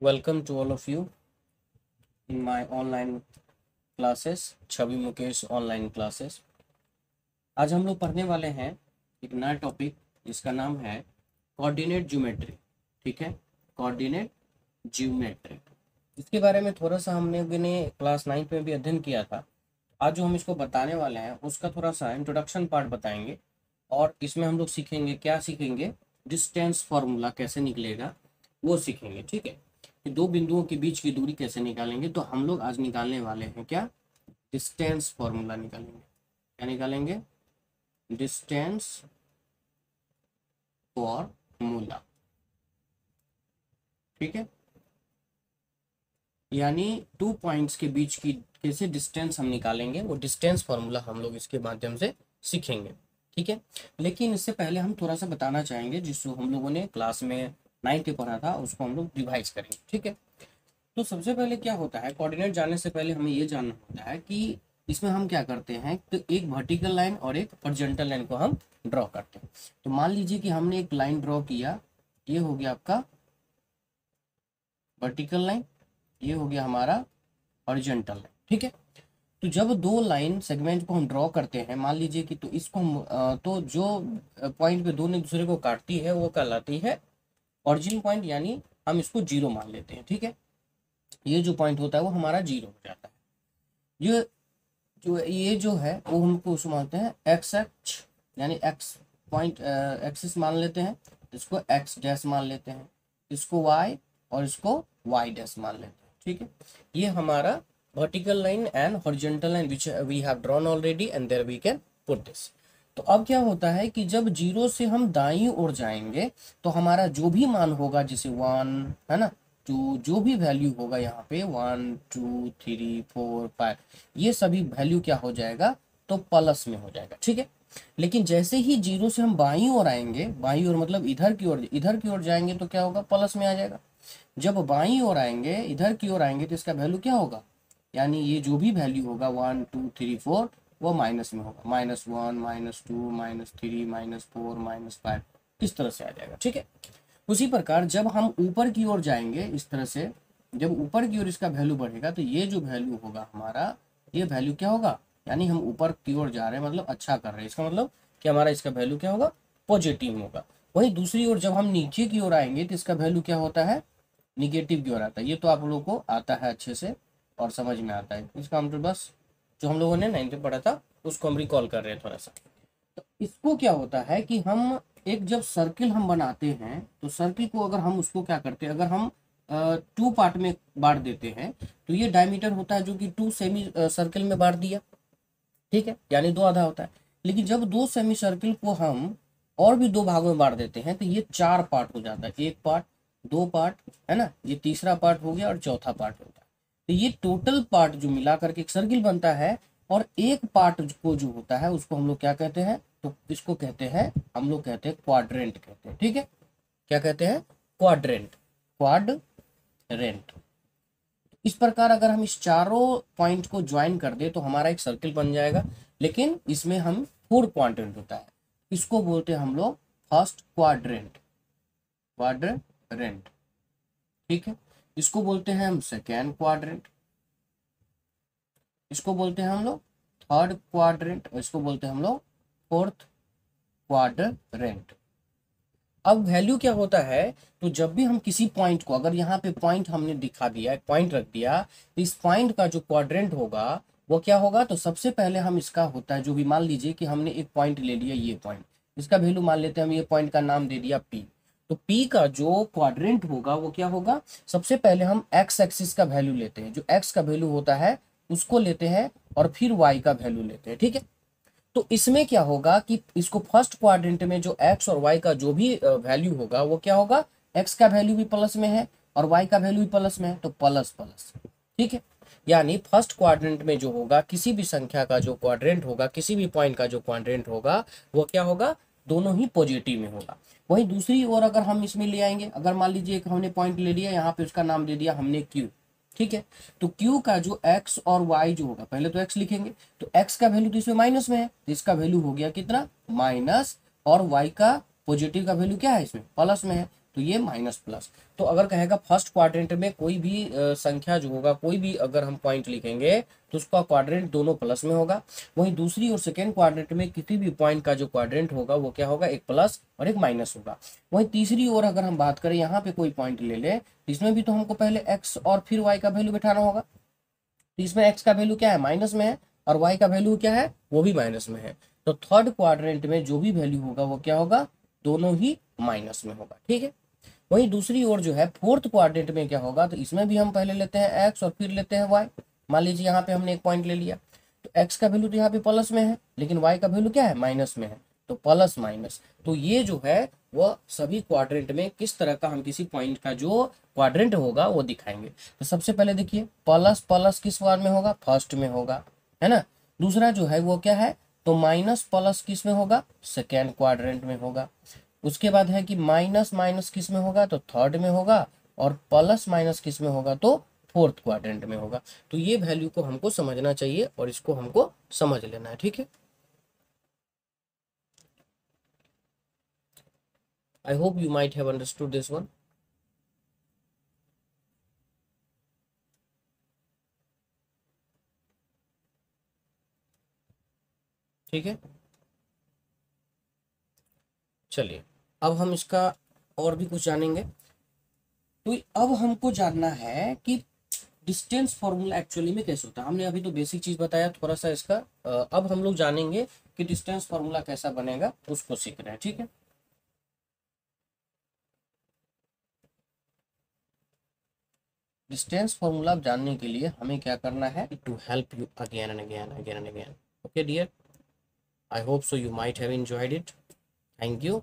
Welcome to all of you in my online classes, Chhavi Mukesh online classes. आज हम लोग पढ़ने वाले हैं एक नया टॉपिक जिसका नाम है कोऑर्डिनेट ज्योमेट्री। ठीक है, कोऑर्डिनेट ज्योमेट्री, इसके बारे में थोड़ा सा हमने क्लास 9 में भी अध्ययन किया था। आज जो हम इसको बताने वाले हैं उसका थोड़ा सा इंट्रोडक्शन पार्ट बताएंगे और इसमें हम लोग सीखेंगे, क्या सीखेंगे, डिस्टेंस फार्मूला कैसे निकलेगा वो सीखेंगे। ठीक है, कि दो बिंदुओं के बीच की दूरी कैसे निकालेंगे, तो हम लोग आज निकालने वाले हैं क्या, डिस्टेंस फार्मूला निकालेंगे। क्या निकालेंगे? Distance formula. ठीक है, यानी 2 पॉइंट्स के बीच की कैसे डिस्टेंस हम निकालेंगे, वो डिस्टेंस फार्मूला हम लोग इसके माध्यम से सीखेंगे। ठीक है, लेकिन इससे पहले हम थोड़ा सा बताना चाहेंगे जिसको हम लोगों ने क्लास में 9 में पढ़ा था, उसको हम लोग रिवाइज करेंगे। ठीक है, तो सबसे पहले क्या होता है, कोऑर्डिनेट जानने से पहले हमें ये जानना होता है कि इसमें हम क्या करते हैं, तो एक वर्टिकल लाइन और एक हॉरिजॉन्टल लाइन को हम ड्रॉ करते हैं। तो मान लीजिए कि हमने एक लाइन ड्रॉ किया, ये हो गया आपका वर्टिकल लाइन, ये हो गया हमारा हॉरिजॉन्टल लाइन। ठीक है, तो जब दो लाइन सेगमेंट को हम ड्रॉ करते हैं, मान लीजिए कि तो इसको हम तो जो पॉइंट पे दोनों एक दूसरे को काटती है वो कहलाती है ऑरिजिन पॉइंट, यानी हम इसको जीरो मान लेते हैं। ठीक है, ये जो पॉइंट होता है वो हमारा जीरो हो जाता है। ये जो है वो हमको उसको मानते हैं एक्स एक्स, यानी एक्स पॉइंट एक्सिस मान लेते हैं, इसको एक्स डैश मान लेते हैं, इसको वाई और इसको वाई डैश मान लेते हैं। ठीक है, ये हमारा vertical line and horizontal line which we have drawn already and there we can put this. तो अब क्या होता है कि जब जीरो से हम दाईं ओर जाएंगे तो हमारा जो भी मान होगा, जैसे 1 है ना, टू, जो भी वैल्यू होगा यहाँ पे 1 2 3 4 5, ये सभी वैल्यू क्या हो जाएगा, तो प्लस में हो जाएगा। ठीक है, लेकिन जैसे ही जीरो से हम बाईं ओर आएंगे, बाईं ओर मतलब इधर की ओर जाएंगे तो क्या होगा, प्लस में आ जाएगा। जब बाईं ओर आएंगे, इधर की ओर आएंगे तो इसका वैल्यू क्या होगा, यानी ये जो भी वैल्यू होगा 1 2 3 4 वो माइनस में होगा, -1 -2 -3 -4 -5, इस तरह से आ जाएगा। ठीक है, उसी प्रकार जब हम ऊपर की ओर जाएंगे, इस तरह से जब ऊपर की ओर इसका वैल्यू बढ़ेगा तो ये जो वैल्यू होगा हमारा, ये वैल्यू क्या होगा, यानी हम ऊपर की ओर जा रहे हैं मतलब अच्छा कर रहे हैं, इसका मतलब कि हमारा इसका वैल्यू क्या होगा, पॉजिटिव होगा। वहीं दूसरी ओर जब हम नीचे की ओर आएंगे तो इसका वैल्यू क्या होता है, निगेटिव की ओर आता है। ये तो आप लोगों को आता है अच्छे से और समझ में आता है, इसका हम तो बस जो हम लोगों ने 9th में पढ़ा था उसको हम रिकॉल कर रहे हैं थोड़ा सा। तो इसको क्या होता है कि हम एक जब सर्किल हम बनाते हैं तो सर्किल को अगर हम उसको क्या करते हैं, अगर हम 2 पार्ट में बांट देते हैं तो ये डायमीटर होता है जो कि 2 सेमी सर्किल में बांट दिया। ठीक है, यानी 2 आधा होता है। लेकिन जब 2 सेमी सर्किल को हम और भी 2 भागों में बांट देते हैं तो ये 4 पार्ट हो जाता है, 1 पार्ट, 2 पार्ट, है ना, ये तीसरा पार्ट हो गया और चौथा पार्ट होता है। तो ये टोटल पार्ट जो मिला करके एक सर्किल बनता है, और एक पार्ट को जो होता है उसको हम लोग क्या कहते हैं, तो इसको कहते हैं, हम लोग कहते हैं क्वाड्रेंट कहते हैं। ठीक है, क्या कहते हैं, क्वाड्रेंट, क्वाड्रेंट। इस प्रकार अगर हम इस चारों पॉइंट को ज्वाइन कर दे तो हमारा एक सर्किल बन जाएगा, लेकिन इसमें हम 4 क्वाड्रेंट होता है, इसको बोलते हैं हम लोग फर्स्ट क्वाड्रेंट, क्वाड्रेंट। ठीक है, इसको बोलते हैं हम सेकेंड क्वाड्रेंट, इसको बोलते हैं हम लोग थर्ड क्वाड्रेंट, और इसको बोलते हैं हम लोग फोर्थ क्वाड्रेंट। अब वैल्यू क्या होता है, तो जब भी हम किसी पॉइंट को, अगर यहाँ पे पॉइंट हमने दिखा दिया, एक पॉइंट रख दिया, तो इस पॉइंट का जो क्वाड्रेंट होगा वो क्या होगा, तो सबसे पहले हम इसका होता है जो भी, मान लीजिए कि हमने एक पॉइंट ले लिया, ये पॉइंट, इसका वैल्यू मान लेते हैं हम, ये पॉइंट का नाम दे दिया P। तो P का जो क्वाड्रेंट होगा वो क्या होगा, सबसे पहले हम एक्स एक्सिस का वैल्यू लेते हैं, जो एक्स का वैल्यू होता है उसको लेते हैं, और फिर वाई का वैल्यू लेते हैं। ठीक है, तो इसमें क्या होगा कि इसको फर्स्ट क्वाड्रेंट में जो एक्स और वाई का जो भी वैल्यू होगा वो क्या होगा, एक्स का वैल्यू भी प्लस में है और वाई का वैल्यू भी प्लस में है, तो प्लस प्लस। ठीक है, यानी फर्स्ट क्वाड्रेंट में जो होगा, किसी भी संख्या का जो क्वाड्रेंट होगा, किसी भी पॉइंट का जो क्वाड्रेंट होगा वो क्या होगा, दोनों ही पॉजिटिव में होगा। वहीं दूसरी ओर अगर हम इसमें ले आएंगे, अगर मान लीजिए एक हमने पॉइंट ले लिया, यहाँ पे उसका नाम दे दिया हमने क्यू। ठीक है, तो Q का जो x और y जो होगा, पहले तो x लिखेंगे, तो x का वैल्यू तो इसमें माइनस में है, तो इसका वैल्यू हो गया कितना, माइनस, और y का पॉजिटिव का वैल्यू क्या है इसमें, प्लस में है, तो ये माइनस प्लस। तो अगर कहेगा फर्स्ट क्वाड्रेंट में कोई भी संख्या जो होगा, कोई भी अगर हम पॉइंट लिखेंगे तो उसका क्वाड्रेंट दोनों प्लस में होगा। वहीं दूसरी और सेकेंड क्वाड्रेंट में किसी भी पॉइंट का जो क्वाड्रेंट होगा वो क्या होगा, एक प्लस और एक माइनस होगा। वहीं तीसरी ओर अगर हम बात करें, यहाँ पे कोई पॉइंट ले ले, इसमें भी तो हमको पहले एक्स और फिर वाई का वैल्यू बिठाना होगा। तो इसमें एक्स का वैल्यू क्या है, माइनस में है, और वाई का वैल्यू क्या है, वो भी माइनस में है। तो थर्ड क्वाड्रेंट में जो भी वैल्यू होगा वो क्या होगा, दोनों ही माइनस में होगा। ठीक है। वहीं दूसरी ओर जो है फोर्थ क्वाड्रेंट में क्या होगा, तो इसमें भी हम पहले लेते हैं एक्स और फिर लेते हैं वाई। मान लीजिए यहाँ पे हमने एक पॉइंट ले लिया, तो एक्स का वैल्यू तो यहाँ पे प्लस में है, लेकिन वाई का वैल्यू क्या है, माइनस में है, तो प्लस माइनस। तो ये जो है वह सभी क्वाड्रेंट में किस तरह का हम किसी पॉइंट का जो क्वाड्रेंट होगा वो दिखाएंगे। तो सबसे पहले देखिए प्लस प्लस किस बार में होगा, फर्स्ट में होगा, है ना। दूसरा जो है वो क्या है, तो माइनस प्लस किस में होगा, सेकेंड क्वाड्रेंट में होगा। उसके बाद है कि माइनस माइनस किस में होगा, तो थर्ड में होगा, और प्लस माइनस किस में होगा, तो फोर्थ क्वाड्रेंट में होगा। तो ये वैल्यू को हमको समझना चाहिए और इसको हमको समझ लेना है। ठीक है, I hope you might have understood this one. ठीक है, चलिए अब हम इसका और भी कुछ जानेंगे। तो अब हमको जानना है कि डिस्टेंस फॉर्मूला एक्चुअली में कैसे होता है। हमने अभी तो बेसिक चीज बताया थोड़ा सा इसका, अब हम लोग जानेंगे कि डिस्टेंस फॉर्मूला कैसा बनेगा, उसको सीख रहे हैं। ठीक है, डिस्टेंस फॉर्मूला जानने के लिए हमें क्या करना है, to help you again and again again and again. Okay dear, I hope so you might have enjoyed it. Thank you.